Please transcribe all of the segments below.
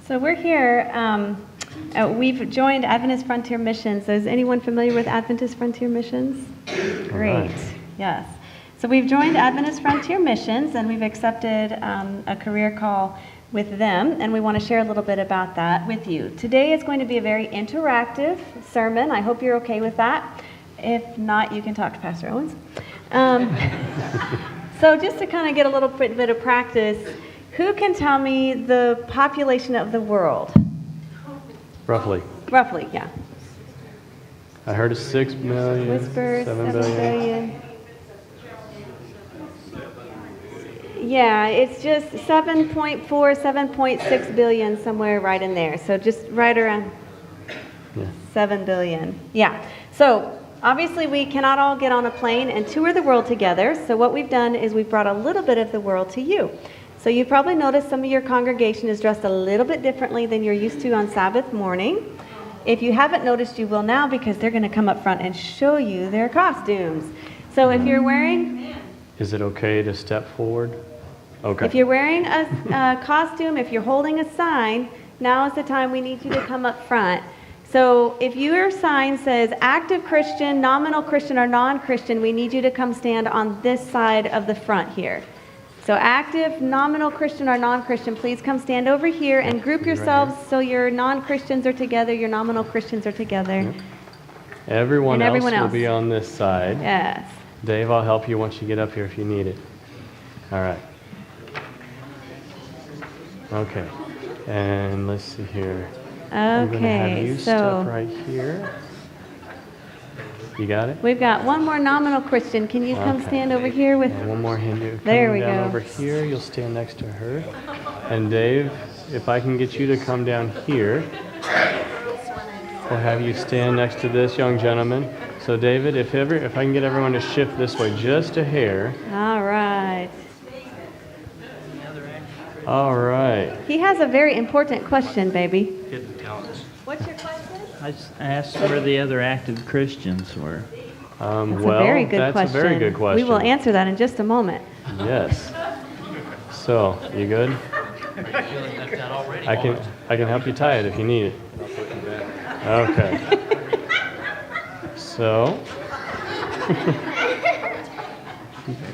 So we're here. We've joined Adventist Frontier Missions. Is anyone familiar with Adventist Frontier Missions? Great. Yes. So we've joined Adventist Frontier Missions, and we've accepted a career call with them, and we want to share a little bit about that with you. Today is going to be a very interactive sermon. I hope you're okay with that. If not, you can talk to Pastor Owens. So just to kind of get a little bit of practice, who can tell me the population of the world? Roughly. Roughly, yeah. I heard it's 6 million, Whispers, 7 billion. Yeah, it's just 7.4, 7.6 billion, somewhere right in there. So just right around 7 billion. Yeah. So obviously we cannot all get on a plane and tour the world together. So what we've done is we've brought a little bit of the world to you. So you probably noticed some of your congregation is dressed a little bit differently than you're used to on Sabbath morning. If you haven't noticed, you will now, because they're going to come up front and show you their costumes. So if you're wearing... Is it okay to step forward? Okay. If you're wearing a costume, if you're holding a sign, now is the time we need you to come up front. So if your sign says active Christian, nominal Christian, or non-Christian, we need you to come stand on this side of the front here. So active, nominal Christian, or non-Christian, please come stand over here and group yourselves so your non-Christians are together, your nominal Christians are together. Yep. Everyone else will be on this side. Yes. Dave, I'll help you once you get up here if you need it. All right. Okay. And let's see here. I'm going to have you step right here. You got it? We've got one more nominal Christian. Can you come stand over here with... And one more Hindu. There we go. Over here, you'll stand next to her. And Dave, if I can get you to come down here, we'll have you stand next to this young gentleman. So David, if I can get everyone to shift this way just a hair. All right. All right. He has a very important question, baby. Didn't tell us. What's your question? I asked where the other active Christians were. That's a very good question. A very good question. We will answer that in just a moment. Yes. So, you good? I can help you tie it if you need it. Okay. So,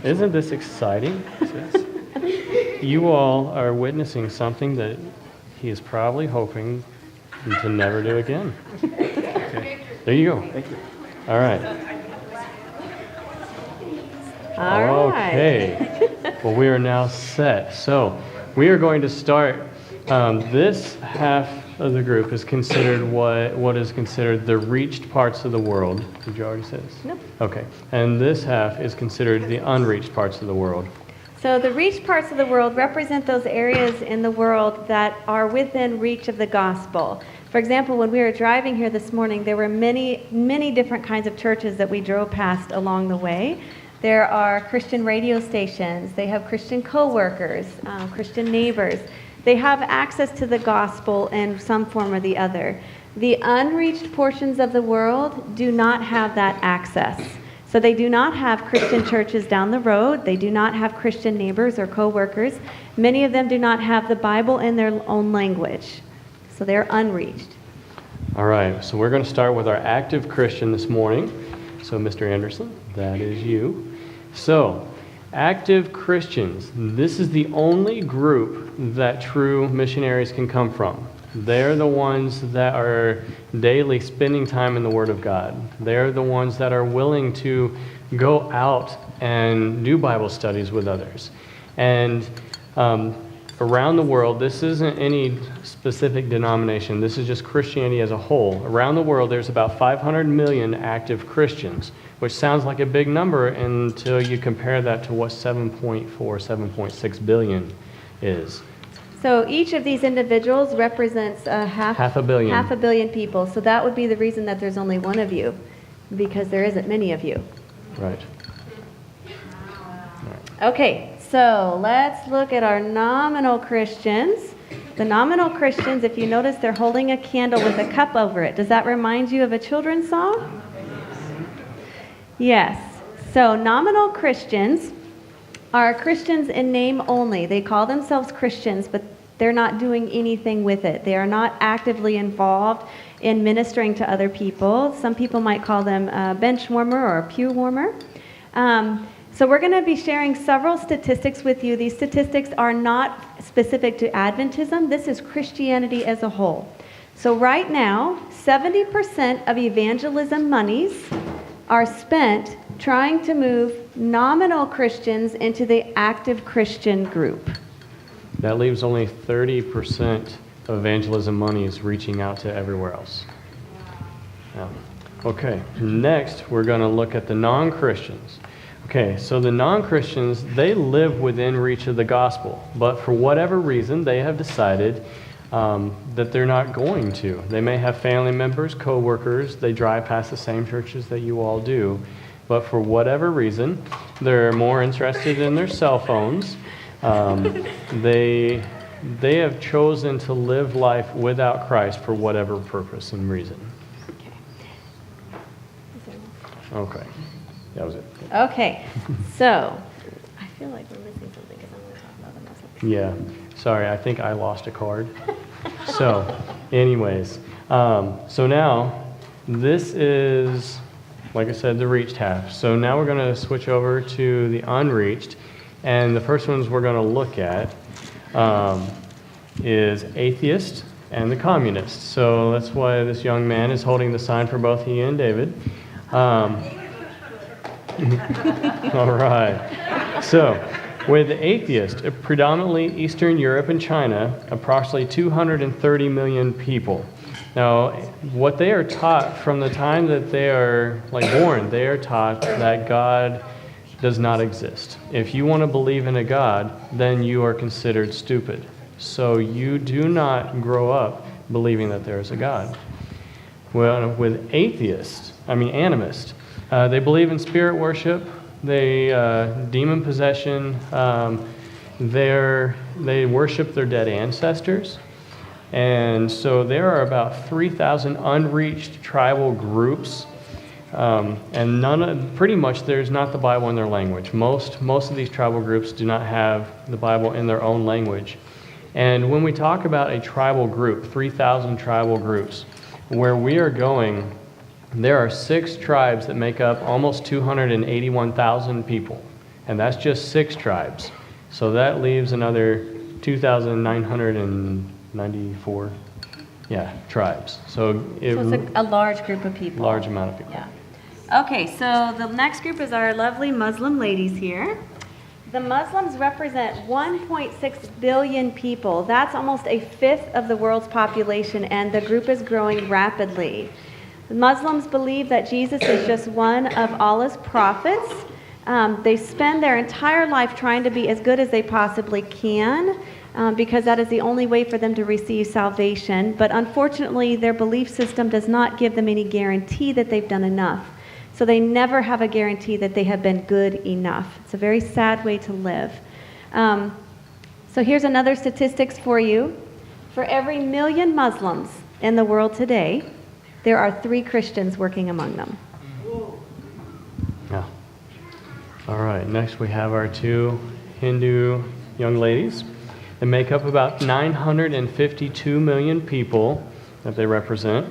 isn't this exciting? You all are witnessing something that he is probably hoping to never do again. Okay. There you go. Thank you. All right. All right. Okay. Well, we are now set. So we are going to start. This half of the group is considered what is considered the reached parts of the world. Did you already say this? No. Okay. And this half is considered the unreached parts of the world. So the reached parts of the world represent those areas in the world that are within reach of the gospel. For example, when we were driving here this morning, there were many, many different kinds of churches that we drove past along the way. There are Christian radio stations. They have Christian co-workers, Christian neighbors. They have access to the gospel in some form or the other. The unreached portions of the world do not have that access. So they do not have Christian churches down the road. They do not have Christian neighbors or co-workers. Many of them do not have the Bible in their own language. So they're unreached. All right, so we're going to start with our active Christian this morning. So Mr. Anderson, that is you. So, active Christians, this is the only group that true missionaries can come from. They're the ones that are daily spending time in the Word of God. They're the ones that are willing to go out and do Bible studies with others. And around the world, this isn't any specific denomination. This is just Christianity as a whole. Around the world, there's about 500 million active Christians, which sounds like a big number until you compare that to what 7.4, 7.6 billion is. So each of these individuals represents half a billion people. So that would be the reason that there's only one of you, because there isn't many of you. Right. Okay, so let's look at our nominal Christians. The nominal Christians, if you notice, they're holding a candle with a cup over it. Does that remind you of a children's song? Yes. So nominal Christians are Christians in name only. They call themselves Christians, but They're not doing anything with it. They are not actively involved in ministering to other people. Some people might call them a bench warmer or a pew warmer. So we're going to be sharing several statistics with you. These statistics are not specific to Adventism. This is Christianity as a whole. So right now, 70% of evangelism monies are spent trying to move nominal Christians into the active Christian group. That leaves only 30% of evangelism money is reaching out to everywhere else. Yeah. Okay, next we're going to look at the non-Christians. Okay, so the non-Christians, they live within reach of the gospel, but for whatever reason, they have decided that they're not going to. They may have family members, co-workers, they drive past the same churches that you all do, but for whatever reason, they're more interested in their cell phones. They have chosen to live life without Christ for whatever purpose and reason. Okay, that was it. Okay, so I feel like we're missing something because I'm going to talk about the Muslims. Yeah, sorry, I think I lost a card. So, anyways, so now this is, like I said, the reached half. So now we're going to switch over to the unreached, and the first ones we're going to look at is atheist and the communist. So that's why this young man is holding the sign for both he and David. All right. So, with the atheist, predominantly Eastern Europe and China, approximately 230 million people. Now, what they are taught from the time that they are born, they are taught that God does not exist. If you want to believe in a God, then you are considered stupid. So you do not grow up believing that there is a God. Well, with animists, they believe in spirit worship. They demon possession. They worship their dead ancestors. And so there are about 3,000 unreached tribal groups. And pretty much there's not the Bible in their language. Most of these tribal groups do not have the Bible in their own language. And when we talk about a tribal group, 3,000 tribal groups, where we are going, there are 6 tribes that make up almost 281,000 people. And that's just 6 tribes. So that leaves another 2,994 tribes. So it's a large group of people. Large amount of people. Yeah. Okay, so the next group is our lovely Muslim ladies here. The Muslims represent 1.6 billion people. That's almost a fifth of the world's population, and the group is growing rapidly. The Muslims believe that Jesus is just one of Allah's prophets. They spend their entire life trying to be as good as they possibly can, because that is the only way for them to receive salvation. But unfortunately, their belief system does not give them any guarantee that they've done enough. So they never have a guarantee that they have been good enough. It's a very sad way to live. So here's another statistics for you. For every 1 million Muslims in the world today, there are 3 Christians working among them. Yeah. All right, next we have our 2 Hindu young ladies. They make up about 952 million people that they represent.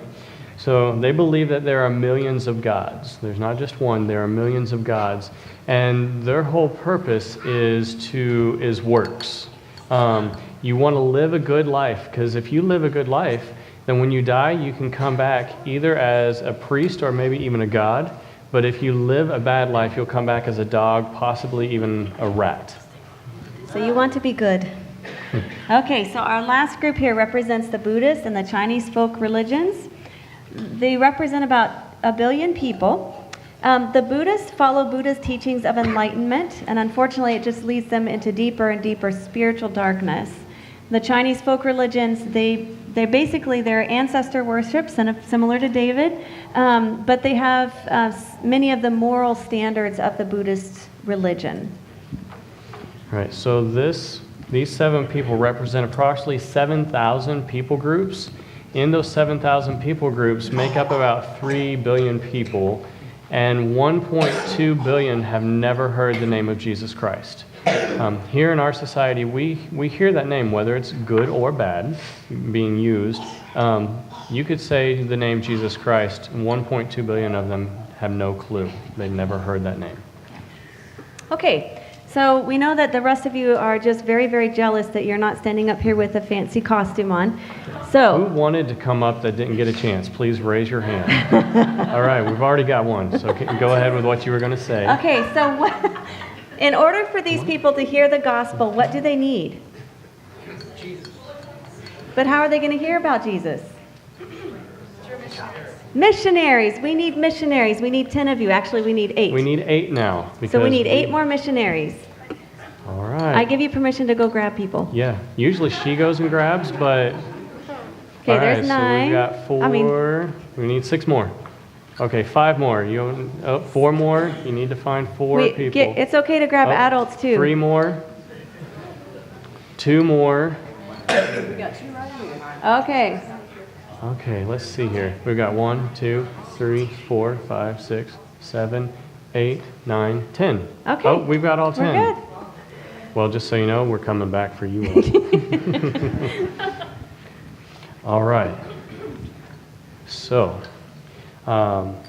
So they believe that there are millions of gods. There's not just one, there are millions of gods. And their whole purpose is works. You want to live a good life, because if you live a good life, then when you die, you can come back either as a priest or maybe even a god. But if you live a bad life, you'll come back as a dog, possibly even a rat. So you want to be good. Okay, so our last group here represents the Buddhist and the Chinese folk religions. They represent about 1 billion people. The Buddhists follow Buddha's teachings of enlightenment, and unfortunately it just leads them into deeper and deeper spiritual darkness. The Chinese folk religions, they're basically their ancestor worship, similar to David, but they have many of the moral standards of the Buddhist religion. Right, so these 7 people represent approximately 7,000 people groups. In those 7,000 people groups make up about 3 billion people. and 1.2 billion have never heard the name of Jesus Christ. Here in our society, we hear that name, whether it's good or bad, being used. You could say the name Jesus Christ, 1.2 billion of them have no clue. They've never heard that name. Okay, so we know that the rest of you are just very, very jealous that you're not standing up here with a fancy costume on. Who So, wanted to come up that didn't get a chance? Please raise your hand. All right, we've already got one, so go ahead with what you were going to say. okay, so in order for these people to hear the gospel, what do they need? But how are they going to hear about Jesus? Missionaries. We need missionaries. We need 10 of you. Actually, we need 8. We need 8 now. So we need 8 more missionaries. All right. I give you permission to go grab people. Yeah, usually she goes and grabs, but... Okay, all right, there's 9. So we've got 4. We need 6 more. Okay, 5 more. 4 more. You need to find 4 people. It's okay to grab adults too. 3 more. 2 more. Okay. Okay, let's see here. We've got 1, 2, 3, 4, 5, 6, 7, 8, 9, 10. Okay. Oh, we've got all 10. We're good. Well, just so you know, we're coming back for you all. All right. So,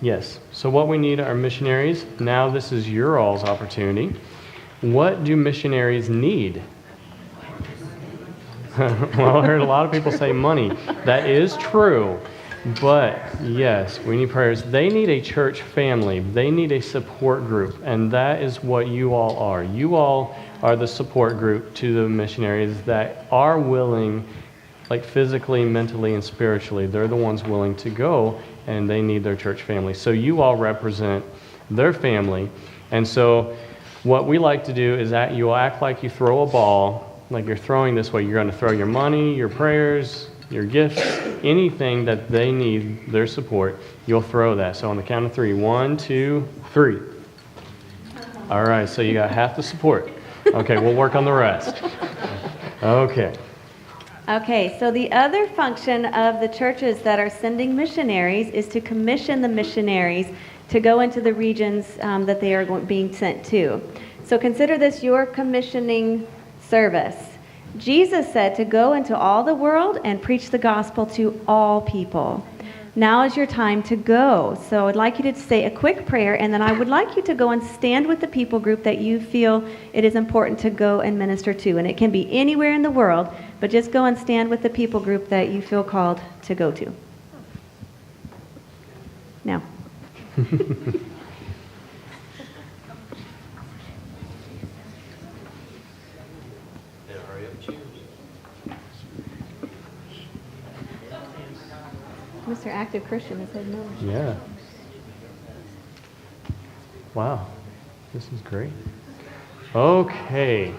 yes. So what we need are missionaries. Now this is your all's opportunity. What do missionaries need? Well, I heard a lot of people say money. That is true. But yes, we need prayers. They need a church family. They need a support group. And that is what you all are. You all are the support group to the missionaries that are willing, like physically, mentally, and spiritually. They're the ones willing to go, and they need their church family. So you all represent their family. And so what we like to do is that you'll act like you throw a ball, like you're throwing this way. You're going to throw your money, your prayers, your gifts, anything that they need, their support, you'll throw that. So on the count of 3, 1, 2, 3. All right, so you got half the support. Okay, we'll work on the rest. Okay. Okay, so the other function of the churches that are sending missionaries is to commission the missionaries to go into the regions that they are being sent to. So consider this your commissioning service. Jesus said to go into all the world and preach the gospel to all people. Now is your time to go. So I'd like you to say a quick prayer, and then I would like you to go and stand with the people group that you feel it is important to go and minister to. And it can be anywhere in the world, but just go and stand with the people group that you feel called to go to. Now. Mr. Active Christian has said no. Yeah. Wow. This is great. Okay.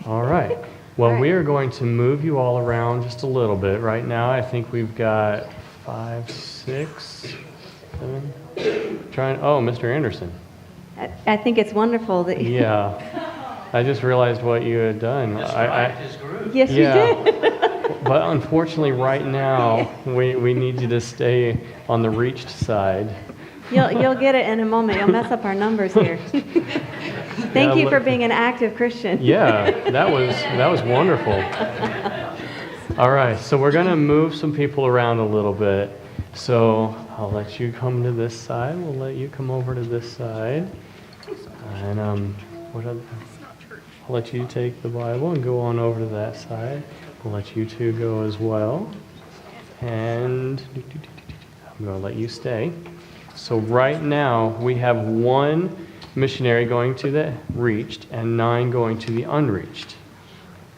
All right. Well, All right. we are going to move you all around just a little bit. Right now, I think we've got 5, 6, 7. Oh, Mr. Anderson. I think it's wonderful that you... Yeah. I just realized what you had done. Yes, Yeah. you did. But unfortunately, right now, we need you to stay on the reached side. You'll get it in a moment. You'll mess up our numbers here. Thank you for being an active Christian. Yeah, that was wonderful. All right, so we're going to move some people around a little bit. So I'll let you come to this side. We'll let you come over to this side. And I'll let you take the Bible and go on over to that side. We'll let you two go as well. And I'm going to let you stay. So right now, we have 1 missionary going to the reached and 9 going to the unreached.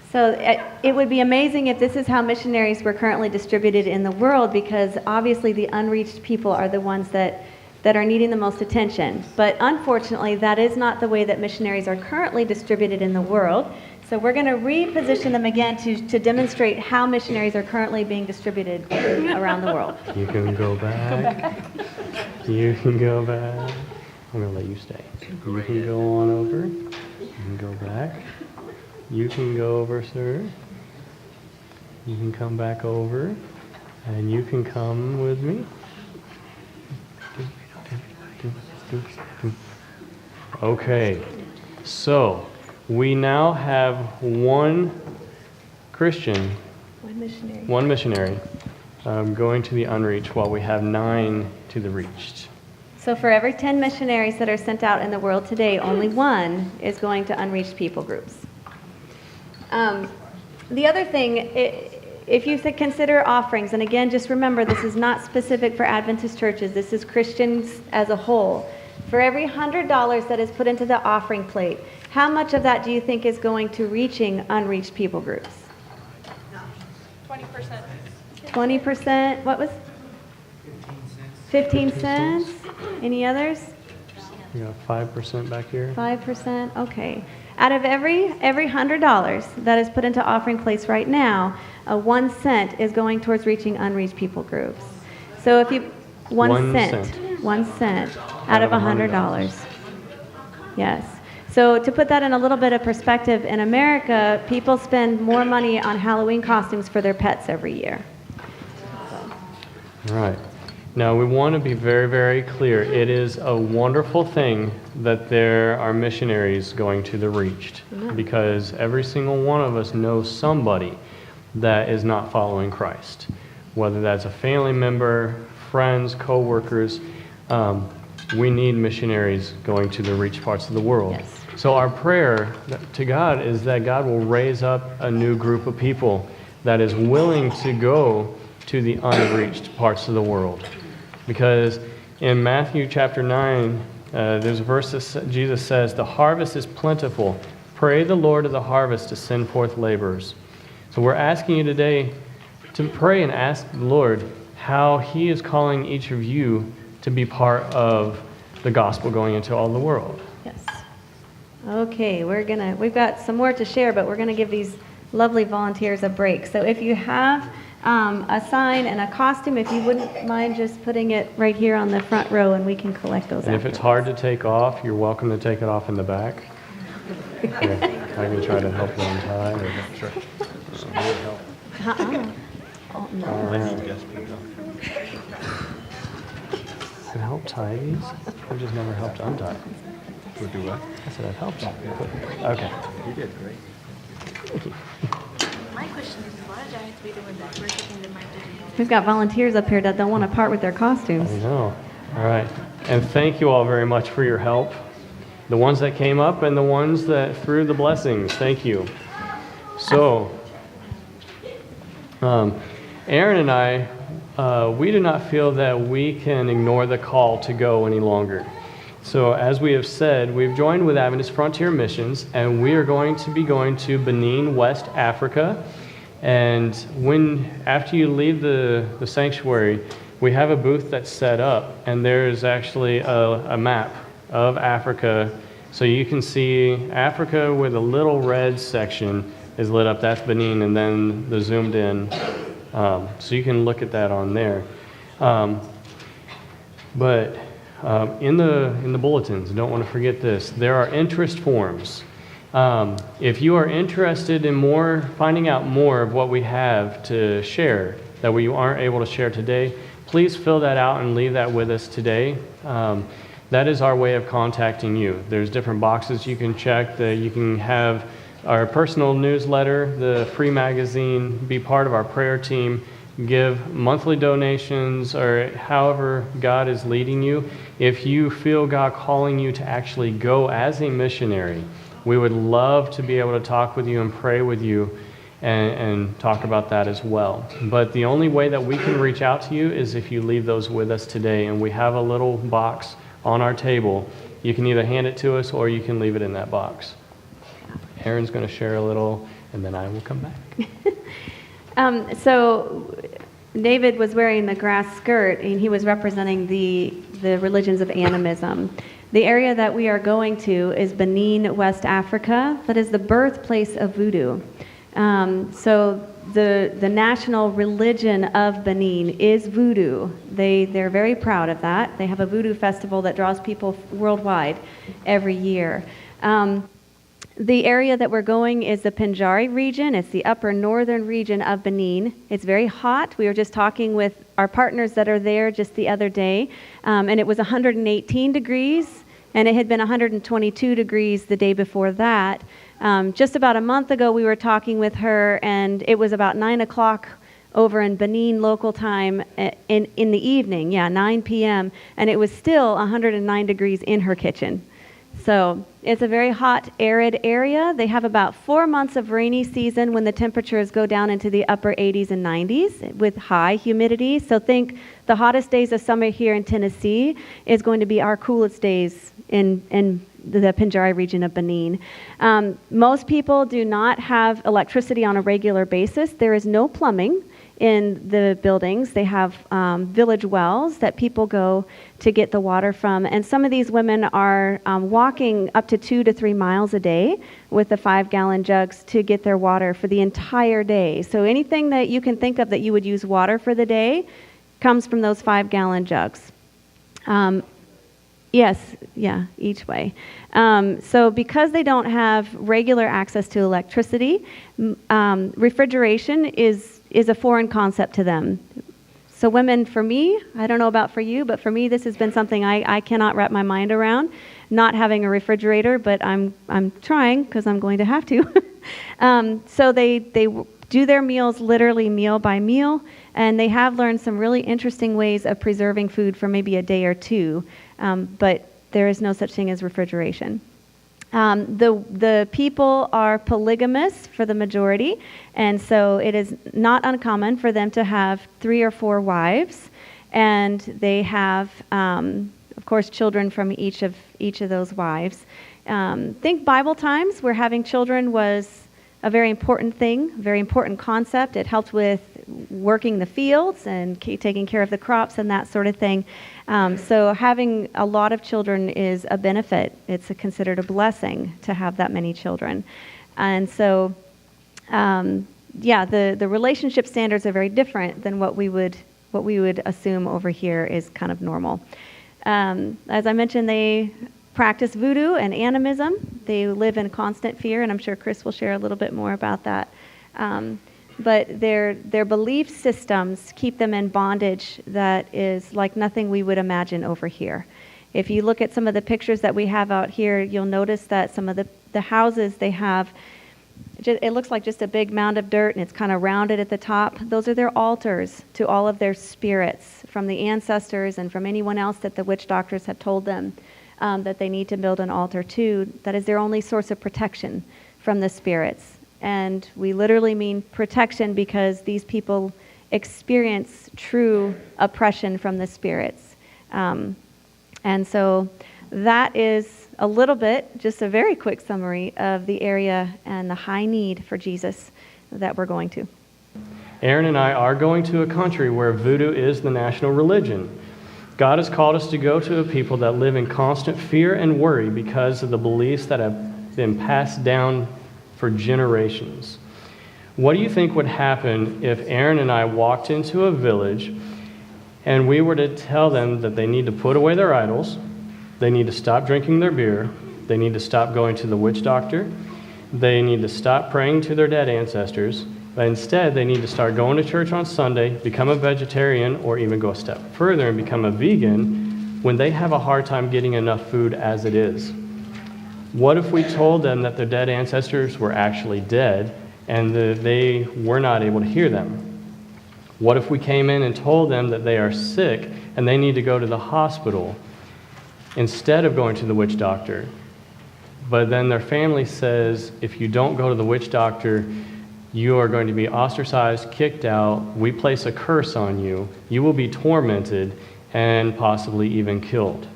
So it would be amazing if this is how missionaries were currently distributed in the world, because obviously the unreached people are the ones that are needing the most attention. But unfortunately, that is not the way that missionaries are currently distributed in the world. So we're going to reposition them again to demonstrate how missionaries are currently being distributed around the world. You can go back. You can go back. I'm going to let you stay. You can go on over. You can go back. You can go over, sir. You can come back over. And you can come with me. Okay, so we now have one Christian, one missionary going to the unreached, while we have 9 to the reached. So for every 10 missionaries that are sent out in the world today, only one is going to unreached people groups. The other thing, if you consider offerings, and again, just remember, this is not specific for Adventist churches. This is Christians as a whole. For every $100 that is put into the offering plate, how much of that do you think is going to reaching unreached people groups? 20%. 20%? What was? 15 cents? Any others? You got 5% back here. 5%? Okay. Out of every $100 that is put into offering plates right now, 1 cent is going towards reaching unreached people groups. So if you 1 cent. 1 cent out of $100. Yes. So to put that in a little bit of perspective, in America, people spend more money on Halloween costumes for their pets every year. Right. Now, we want to be very, very clear. It is a wonderful thing that there are missionaries going to the reached, because every single one of us knows somebody that is not following Christ, whether that's a family member, friends, co-workers. We need missionaries going to the reached parts of the world. Yes. So our prayer to God is that God will raise up a new group of people that is willing to go to the unreached parts of the world. Because in Matthew chapter 9, there's a verse that Jesus says, "The harvest is plentiful. Pray the Lord of the harvest to send forth laborers." So we're asking you today to pray and ask the Lord how He is calling each of you to be part of the gospel going into all the world. Yes. Okay, we've got some more to share, but we're going to give these lovely volunteers a break. So if you have a sign and a costume, if you wouldn't mind just putting it right here on the front row, and we can collect those And if it's hard to take off, you're welcome to take it off in the back. Yeah, I can try to help you untie. Sure. Oh, no. Can help tie these? I've just never helped untie. Would do what? I said I've helped. Okay. You did great. Thank you. My question is, why do I have to be doing that? Worshiping the mighty name? We've got volunteers up here that don't want to part with their costumes. I know. All right. And thank you all very much for your help. The ones that came up and the ones that threw the blessings. Thank you. So, Erin and I, we do not feel that we can ignore the call to go any longer. So as we have said, we've joined with Adventist Frontier Missions, and we are going to be going to Benin, West Africa. And after you leave the sanctuary, we have a booth that's set up, and there's actually a map of Africa. So you can see Africa with a little red section is lit up. That's Benin, and then the zoomed in. So you can look at that on there. But in the bulletins, don't want to forget this, there are interest forms. If you are interested in finding out more of what we have to share that we aren't able to share today, please fill that out and leave that with us today. That is our way of contacting you. There's different boxes you can check. You can have our personal newsletter, the free magazine, be part of our prayer team, give monthly donations, or however God is leading you. If you feel God calling you to actually go as a missionary, we would love to be able to talk with you and pray with you and talk about that as well. But the only way that we can reach out to you is if you leave those with us today. And we have a little box on our table. You can either hand it to us or you can leave it in that box. Erin's going to share a little, and then I will come back. So David was wearing the grass skirt, and he was representing the religions of animism. The area that we are going to is Benin, West Africa. That is the birthplace of voodoo. So the national religion of Benin is voodoo. They're very proud of that. They have a voodoo festival that draws people worldwide every year. The area that we're going is the Pendjari region. It's the upper northern region of Benin. It's very hot. We were just talking with our partners that are there just the other day, and it was 118 degrees, and it had been 122 degrees the day before that. Just about a month ago, we were talking with her, and it was about 9 o'clock over in Benin local time in the evening, 9 p.m., and it was still 109 degrees in her kitchen. So it's a very hot, arid area. They have about 4 months of rainy season when the temperatures go down into the upper 80s and 90s with high humidity. So think the hottest days of summer here in Tennessee is going to be our coolest days in the Pendjari region of Benin. Most people do not have electricity on a regular basis. There is no plumbing in the buildings. They have village wells that people go to get the water from. And some of these women are walking up to 2 to 3 miles a day with the 5-gallon jugs to get their water for the entire day. So anything that you can think of that you would use water for the day comes from those 5-gallon jugs. Each way. So because they don't have regular access to electricity, refrigeration is a foreign concept to them. So women, for me, I don't know about for you, but for me, this has been something I cannot wrap my mind around, not having a refrigerator, but I'm trying because I'm going to have to. So they do their meals literally meal by meal, and they have learned some really interesting ways of preserving food for maybe a day or two, but there is no such thing as refrigeration. The people are polygamous for the majority, and so it is not uncommon for them to have 3 or 4 wives, and they have, of course, children from each of those wives. Think Bible times, where having children was a very important thing, very important concept. It helped with working the fields and taking care of the crops and that sort of thing. So having a lot of children is a benefit. It's considered a blessing to have that many children. And so, the relationship standards are very different than what we would assume over here is kind of normal. As I mentioned, they practice voodoo and animism. They live in constant fear, and I'm sure Chris will share a little bit more about that. But their belief systems keep them in bondage that is like nothing we would imagine over here. If you look at some of the pictures that we have out here, you'll notice that some of the houses they have, it looks like just a big mound of dirt, and it's kind of rounded at the top. Those are their altars to all of their spirits from the ancestors and from anyone else that the witch doctors have told them that they need to build an altar to. That is their only source of protection from the spirits. And we literally mean protection because these people experience true oppression from the spirits. And so that is a little bit, just a very quick summary of the area and the high need for Jesus that we're going to. Erin and I are going to a country where voodoo is the national religion. God has called us to go to a people that live in constant fear and worry because of the beliefs that have been passed down for generations. What do you think would happen if Erin and I walked into a village and we were to tell them that they need to put away their idols, they need to stop drinking their beer, they need to stop going to the witch doctor, they need to stop praying to their dead ancestors, but instead they need to start going to church on Sunday, become a vegetarian, or even go a step further and become a vegan when they have a hard time getting enough food as it is? What if we told them that their dead ancestors were actually dead and that they were not able to hear them? What if we came in and told them that they are sick and they need to go to the hospital instead of going to the witch doctor? But then their family says, if you don't go to the witch doctor, you are going to be ostracized, kicked out, we place a curse on you, you will be tormented, and possibly even killed.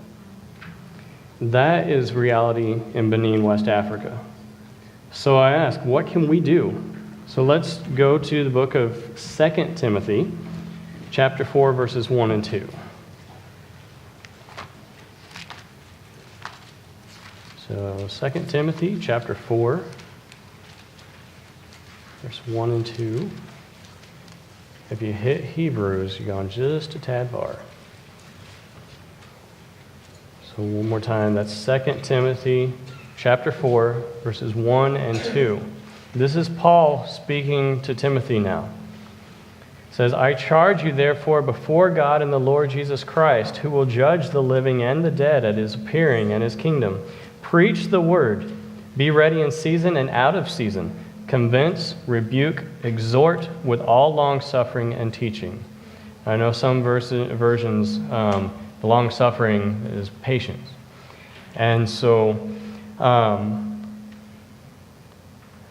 That is reality in Benin, West Africa. So I ask, what can we do? So let's go to the book of 2 Timothy, chapter 4, verses 1 and 2. So 2 Timothy, chapter 4, verse 1 and 2. If you hit Hebrews, you're gone just a tad far. So one more time, that's 2 Timothy chapter 4, verses 1 and 2. This is Paul speaking to Timothy now. It says, I charge you therefore before God and the Lord Jesus Christ, who will judge the living and the dead at his appearing and his kingdom. Preach the word. Be ready in season and out of season. Convince, rebuke, exhort with all long-suffering and teaching. I know some versions, the long-suffering is patience. And so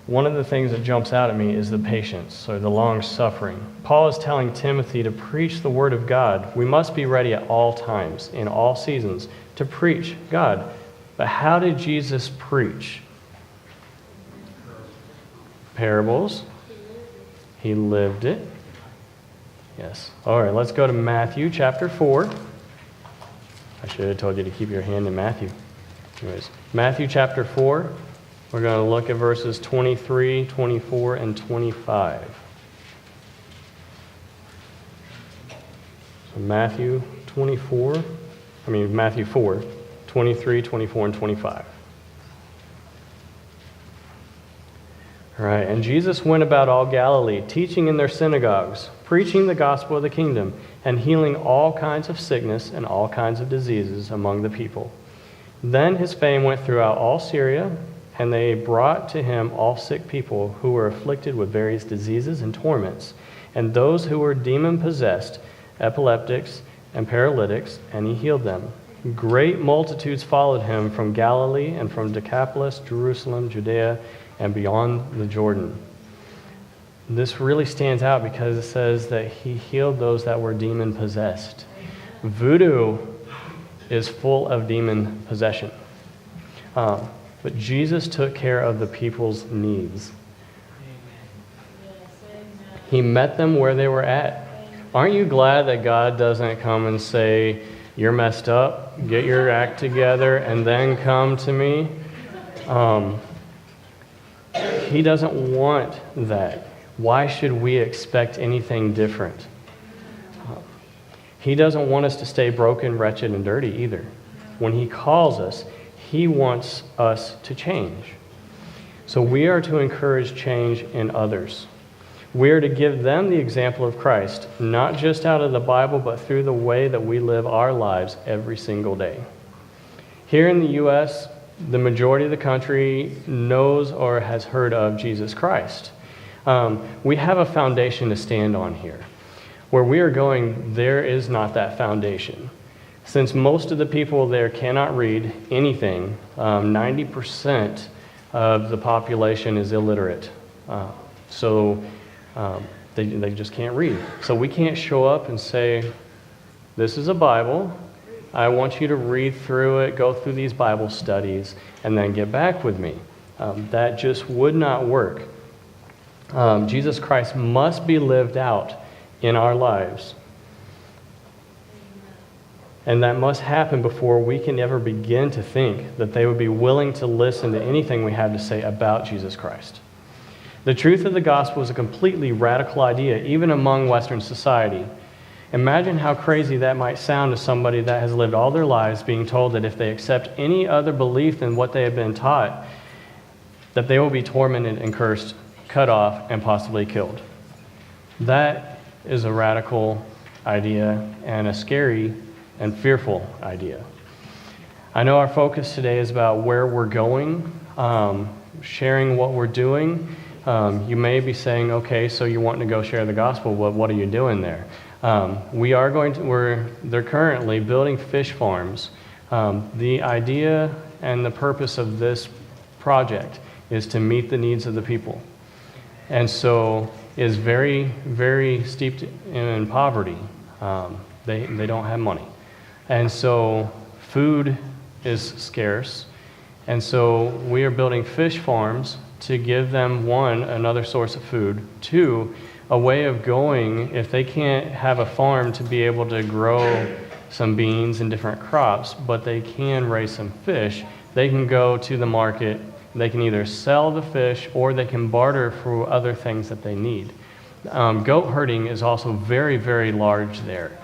one of the things that jumps out at me is the patience, or the long-suffering. Paul is telling Timothy to preach the word of God. We must be ready at all times, in all seasons, to preach God. But how did Jesus preach? Parables. He lived it. Yes. All right, let's go to Matthew chapter 4. I should have told you to keep your hand in Matthew. Anyways, Matthew chapter 4. We're going to look at verses 23, 24, and 25. So Matthew 4, 23, 24, and 25. All right, and Jesus went about all Galilee, teaching in their synagogues, preaching the gospel of the kingdom, and healing all kinds of sickness and all kinds of diseases among the people. Then his fame went throughout all Syria, and they brought to him all sick people who were afflicted with various diseases and torments, and those who were demon-possessed, epileptics, and paralytics, and he healed them. Great multitudes followed him from Galilee and from Decapolis, Jerusalem, Judea, and beyond the Jordan. This really stands out because it says that he healed those that were demon-possessed. Voodoo is full of demon possession. But Jesus took care of the people's needs. He met them where they were at. Aren't you glad that God doesn't come and say, you're messed up, get your act together, and then come to me? He doesn't want that. Why should we expect anything different? He doesn't want us to stay broken, wretched, and dirty either. When he calls us, he wants us to change. So we are to encourage change in others. We are to give them the example of Christ, not just out of the Bible, but through the way that we live our lives every single day. Here in the U.S., the majority of the country knows or has heard of Jesus Christ. We have a foundation to stand on here. Where we are going, there is not that foundation. Since most of the people there cannot read anything, 90% of the population is illiterate. So they just can't read. So we can't show up and say, this is a Bible. I want you to read through it, go through these Bible studies, and then get back with me. That just would not work. Jesus Christ must be lived out in our lives. And that must happen before we can ever begin to think that they would be willing to listen to anything we have to say about Jesus Christ. The truth of the gospel is a completely radical idea, even among Western society. Imagine how crazy that might sound to somebody that has lived all their lives being told that if they accept any other belief than what they have been taught, that they will be tormented and cursed, cut off, and possibly killed. That is a radical idea and a scary and fearful idea. I know our focus today is about where we're going, sharing what we're doing. You may be saying, okay, so you're wanting to go share the gospel. Well, what are you doing there? They're currently building fish farms. The idea and the purpose of this project is to meet the needs of the people. And so is very, very steeped in poverty. They don't have money. And so food is scarce. And so we are building fish farms to give them, one, another source of food, two, a way of going, if they can't have a farm to be able to grow some beans and different crops, but they can raise some fish, they can go to the market, they can either sell the fish or they can barter for other things that they need. Goat herding is also very, very large there.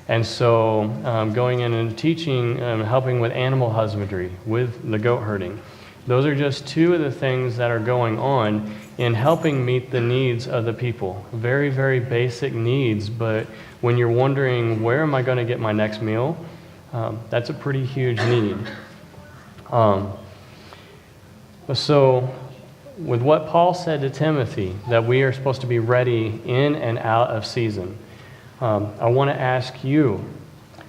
And so going in and teaching, helping with animal husbandry, with the goat herding. Those are just two of the things that are going on in helping meet the needs of the people. Very, very basic needs, but when you're wondering, where am I going to get my next meal? That's a pretty huge need. So, with what Paul said to Timothy, that we are supposed to be ready in and out of season, I want to ask you,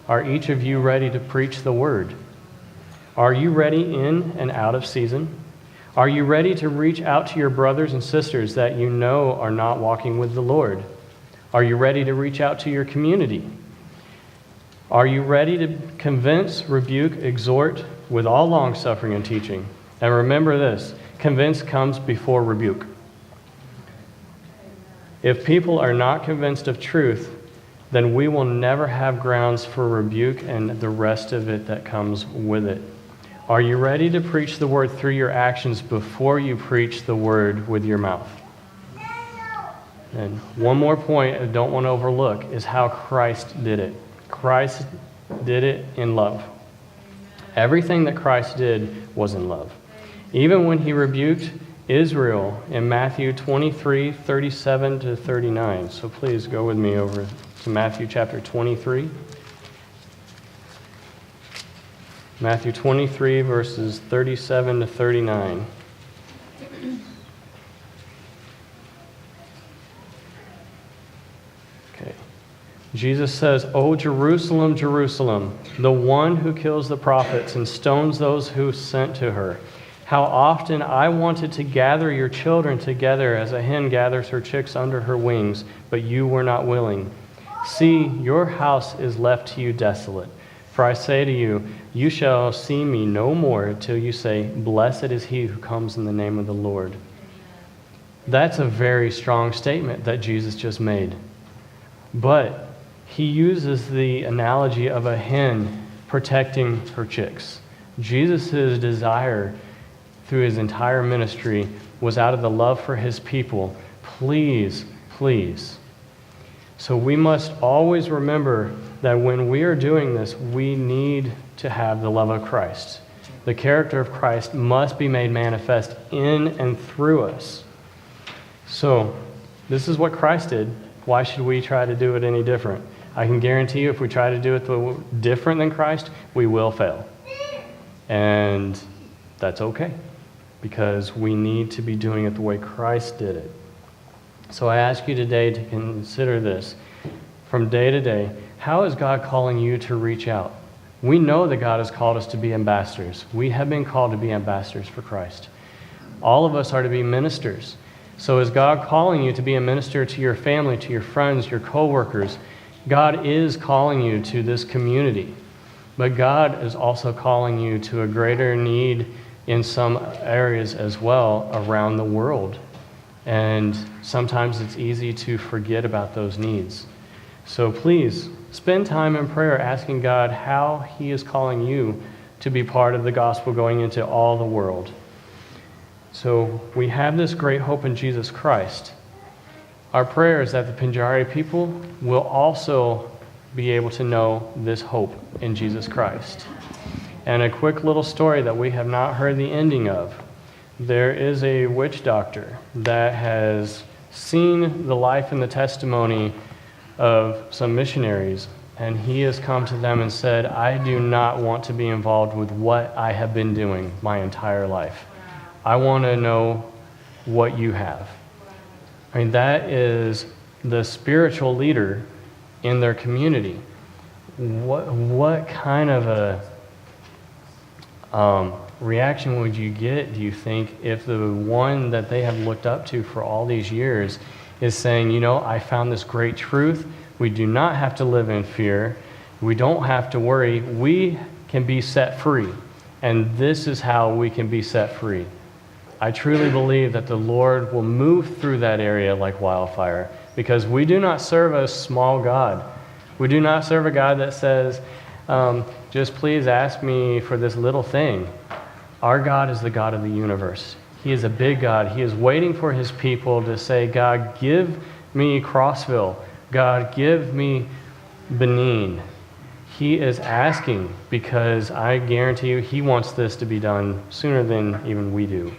are each of you ready to preach the word? Are you ready in and out of season? Are you ready to reach out to your brothers and sisters that you know are not walking with the Lord? Are you ready to reach out to your community? Are you ready to convince, rebuke, exhort with all long-suffering and teaching? And remember this, convince comes before rebuke. If people are not convinced of truth, then we will never have grounds for rebuke and the rest of it that comes with it. Are you ready to preach the word through your actions before you preach the word with your mouth? And one more point I don't want to overlook is how Christ did it. Christ did it in love. Everything that Christ did was in love. Even when he rebuked Israel in Matthew 23, 37 to 39. So please go with me over to Matthew chapter 23. Matthew 23, verses 37 to 39. Okay. Jesus says, "O Jerusalem, Jerusalem, the one who kills the prophets and stones those who sent to her. How often I wanted to gather your children together as a hen gathers her chicks under her wings, but you were not willing. See, your house is left to you desolate. For I say to you, you shall see me no more till you say, blessed is he who comes in the name of the Lord." That's a very strong statement that Jesus just made. But he uses the analogy of a hen protecting her chicks. Jesus' desire through his entire ministry was out of the love for his people. Please, please. So we must always remember that when we are doing this, we need to have the love of Christ. The character of Christ must be made manifest in and through us. So, this is what Christ did. Why should we try to do it any different? I can guarantee you if we try to do it different than Christ, we will fail. And that's okay, because we need to be doing it the way Christ did it. So I ask you today to consider this. From day to day, how is God calling you to reach out? We know that God has called us to be ambassadors. We have been called to be ambassadors for Christ. All of us are to be ministers. So is God calling you to be a minister to your family, to your friends, your co-workers? God is calling you to this community. But God is also calling you to a greater need in some areas as well around the world. And sometimes it's easy to forget about those needs. So please, spend time in prayer asking God how he is calling you to be part of the gospel going into all the world. So we have this great hope in Jesus Christ. Our prayer is that the Pendjari people will also be able to know this hope in Jesus Christ. And a quick little story that we have not heard the ending of. There is a witch doctor that has seen the life and the testimony of some missionaries, and he has come to them and said, I do not want to be involved with what I have been doing my entire life. I want to know what you have. I mean, that is the spiritual leader in their community. What kind of a reaction would you get, do you think, if the one that they have looked up to for all these years is saying, you know, I found this great truth. We do not have to live in fear. We don't have to worry. We can be set free. And this is how we can be set free. I truly believe that the Lord will move through that area like wildfire, because we do not serve a small God. We do not serve a God that says, just please ask me for this little thing. Our God is the God of the universe. He is a big God. He is waiting for his people to say, God, give me Crossville. God, give me Benin. He is asking because I guarantee you he wants this to be done sooner than even we do.